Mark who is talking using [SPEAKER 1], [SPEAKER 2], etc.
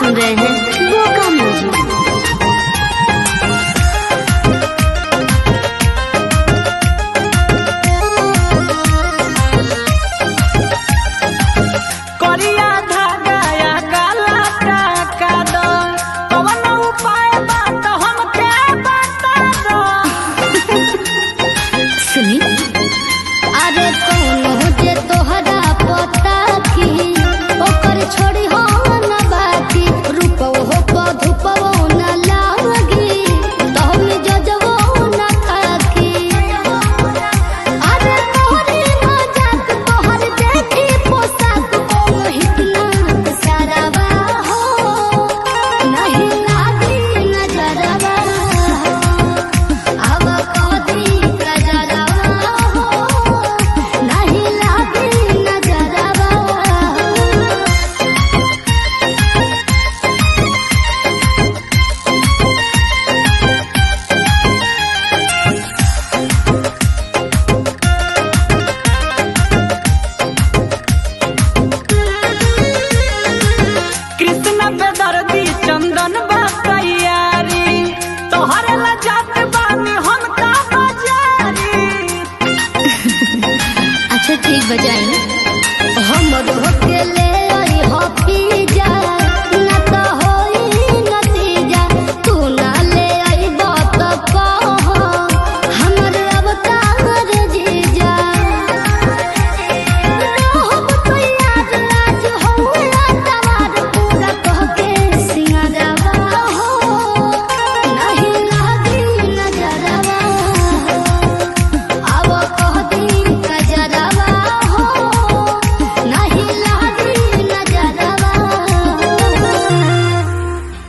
[SPEAKER 1] सुन रहे हैं बोका म्यूजिक। सुनी अरे कौन जे तोहरा पता की ओकर छोड़ी हो न बाकी रूपो हो पधुपो न लागी तहम जजवो न खाकी अरे तोहरी मजाक तोहर देखी पोशाक को हितना सारावा हो नहीं लागी नजरवा अब कदी
[SPEAKER 2] चंदन बतैयारी तोहर लजात बानी हम का बजारी।
[SPEAKER 1] अच्छा ठीक बजाई हम रोके ले आई हॉफी जा